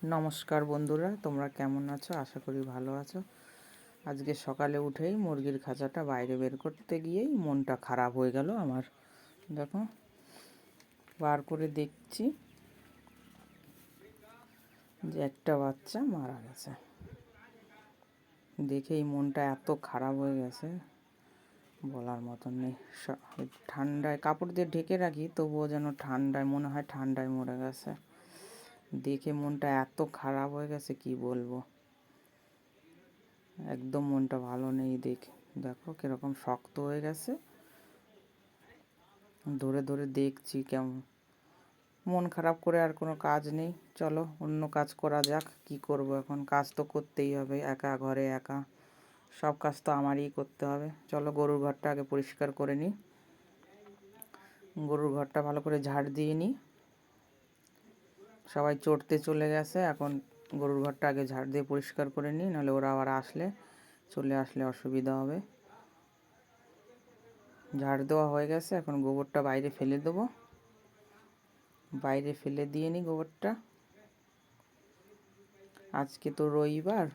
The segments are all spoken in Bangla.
নমস্কার বন্ধুরা, তোমরা কেমন আছো? আশা করি ভালো আছো। আজকে সকালে উঠেই মুরগির খাঁচাটা বাইরে বের করতে গিয়েই মনটা খারাপ হয়ে গেল আমার। দেখো, বার করে দেখছি যে একটা বাচ্চা মারা গেছে। দেখেই মনটা এত খারাপ হয়ে গেছে, বলার মতন নেই। ঠান্ডায় কাপড় দিয়ে ঢেকে রাখি, তবুও যেন ঠান্ডায় মনে হয় ঠান্ডায় মরে গেছে। দেখে মনটা এত খারাপ হয়ে গেছে, কি বলবো। একদম মনটা ভালো নেই। দেখো কীরকম শক্ত হয়ে গেছে। ধরে ধরে দেখছি কেমন। মন খারাপ করে আর কোনো কাজ নেই। চলো অন্য কাজ করা যাক। কি করব এখন? কাজ তো করতেই হবে, একা ঘরে একা, সব কাজ তো আমারই করতে হবে। চলো গরুর ঘরটা আগে পরিষ্কার করে নিই। গরুর ঘরটা ভালো করে ঝাড় দিয়ে নিই। সবাই চড়তে চলে গেছে, এখন গরুর ঘরটা আগে ঝাড় দিয়ে পরিষ্কার করে নিই, নাহলে ওরা আবার চলে আসলে অসুবিধা হবে। ঝাড় দেওয়া হয়ে গেছে, এখন গোবরটা বাইরে ফেলে দেবো। বাইরে ফেলে দিয়ে নিই গোবরটা। আজকে তো রবিবার,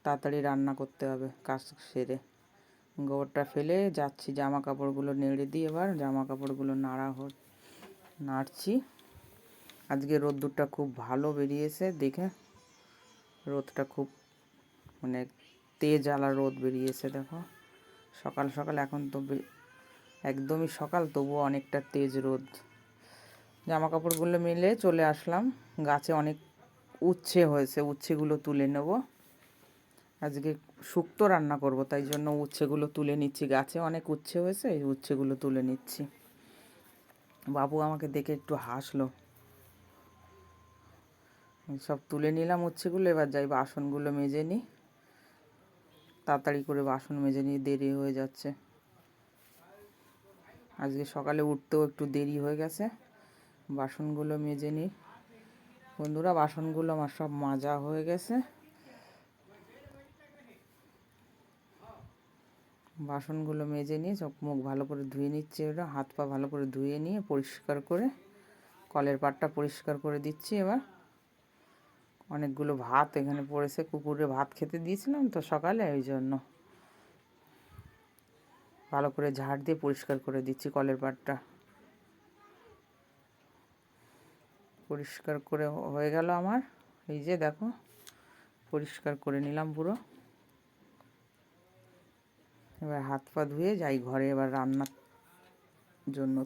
তাড়াতাড়ি রান্না করতে হবে কাজ সেরে। গোবরটা ফেলে যাচ্ছি জামা কাপড়গুলো নেড়ে দিয়ে, এবার জামা কাপড়গুলো নাড়ছি। আজকে রোদ্দুরটা খুব ভালো বেরিয়েছে, দেখে রোদটা খুব মানে তেজ আলা রোদ বেরিয়েছে। দেখো সকাল সকাল, এখন তো একদমই সকাল, তবুও অনেকটা তেজ রোদ। জামা কাপড়গুলো মেলে চলে আসলাম। গাছে অনেক উচ্ছে হয়েছে, উচ্ছেগুলো তুলে নেব। আজকে শুক্তো রান্না করব, তাই জন্য উচ্ছেগুলো তুলে নিচ্ছি। গাছে অনেক উচ্ছে হয়েছে, এই উচ্ছেগুলো তুলে নিচ্ছি। বাবু আমাকে দেখে একটু হাসলো। সব তুলে নিলাম উচ্ছেগুলো। এবার যাই বাসনগুলো মেজে নিই। তাড়াতাড়ি করে বাসন মেজে নিই, দেরি হয়ে যাচ্ছে। আজকে সকালে উঠতেও একটু দেরি হয়ে গেছে। বাসনগুলো মেজে নিই বন্ধুরা। বাসনগুলো আমার সব মাজা হয়ে গেছে। বাসনগুলো মেজে নিয়ে চোখ মুখ ভালো করে ধুয়ে নিচ্ছি। ওরা হাত পা ভালো করে ধুয়ে নিয়ে পরিষ্কার করে কলের পাড়টা পরিষ্কার করে দিচ্ছি। এবার অনেকগুলো ভাত এখানে পড়েছে, কুকুরে ভাত খেতে দিয়েছিলাম তো সকালে, ওই জন্য ভালো করে ঝাড় দিয়ে পরিষ্কার করে দিচ্ছি কলের পাড়টা। পরিষ্কার করে হয়ে গেল আমার। এই যে দেখো, পরিষ্কার করে নিলাম পুরো। এবার হাত পা ধুয়ে যাই ঘরে, এবার রান্নার জন্য।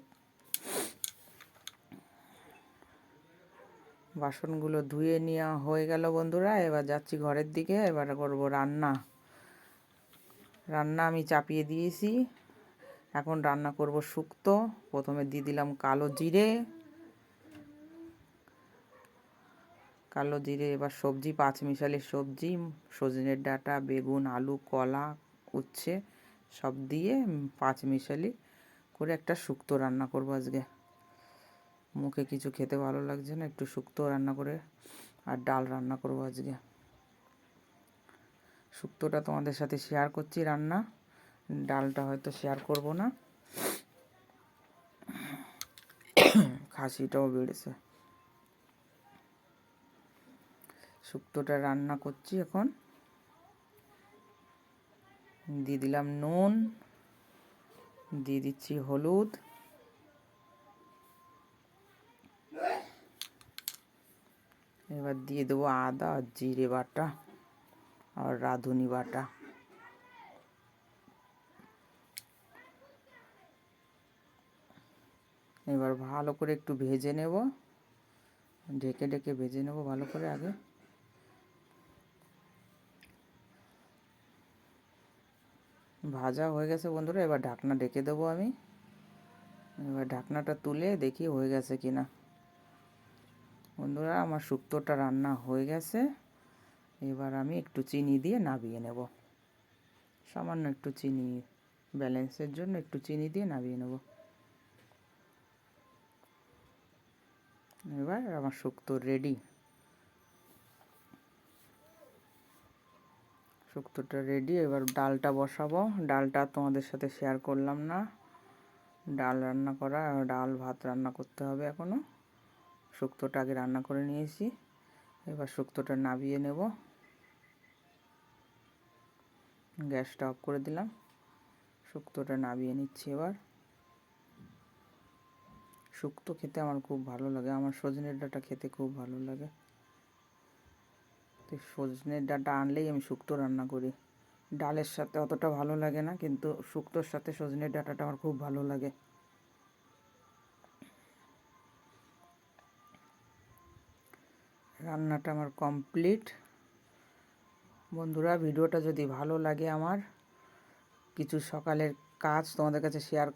বাসনগুলো ধুয়ে নেওয়া হয়ে গেল বন্ধুরা। এবার যাচ্ছি ঘরের দিকে। এবার করব রান্না। আমি চাপিয়ে দিয়েছি। এখন রান্না করব শুক্তো। প্রথমে দিয়ে দিলাম কালো জিরে। এবার সবজি, পাঁচমিশালি সবজি, সজনের ডাঁটা, বেগুন, আলু, কলা, উচ্ছে সব দিয়ে পাঁচমিশালি করে একটা শুক্তো রান্না করব আজকে। মুখে কিছু খেতে ভালো লাগছে না, একটু শুক্তো রান্না করে আর ডাল রান্না করব আজকে। শুক্তোটা তোমাদের সাথে শেয়ার করছি রান্না, ডালটা হয়তো শেয়ার করব না। খাসিটাও বেড়েছে। শুক্তোটা রান্না করছি এখন। দিয়ে দিলাম নুন, দিয়ে দিচ্ছি হলুদ, এবার দিয়ে দেবো আদা আর জিরে বাটা আর রাঁধুনি বাটা। এবার ভালো করে একটু ভেজে নেব, ঢেকে ঢেকে ভেজে নেব ভালো করে। আগে ভাজা হয়ে গেছে বন্ধুরা, এবার ঢাকনা ঢেকে দেবো আমি। এবার ঢাকনাটা তুলে দেখি হয়ে গেছে কিনা। বন্ধুরা আমার শুক্তোটা রান্না হয়ে গেছে। এবার আমি একটু চিনি দিয়ে নামিয়ে নেব। সামান্য একটু চিনি, ব্যালেন্সের জন্য একটু চিনি দিয়ে নামিয়ে নেব। এবার আমার শুক্তো রেডি। শুক্তোটা রেডি। এবার ডালটা বসাবো। ডালটা তোমাদের সাথে শেয়ার করলাম না। ডাল রান্না করা, ডাল ভাত রান্না করতে হবে এখনও। শুক্তোটা আগে রান্না করে নিয়েছি, এবার শুক্তোটা নাবিয়ে নেব। গ্যাসটা অফ করে দিলাম, শুক্তোটা নাবিয়ে নিচ্ছি এবার। শুক্তো খেতে আমার খুব ভালো লাগে, আমার সজনের ডাঁটা খেতে খুব ভালো লাগে। তো সজনের ডাঁটা আনলেই আমি শুক্তো রান্না করি। ডালের সাথে অতটা ভালো লাগে না, কিন্তু শুক্তোর সাথে সজনের ডাঁটাটা আমার খুব ভালো লাগে। রান্নাটা আমার কমপ্লিট। বন্ধুরা, ভিডিওটা যদি ভালো লাগে, আমার কিছু সকালের কাজ তোমাদের কাছে শেয়ার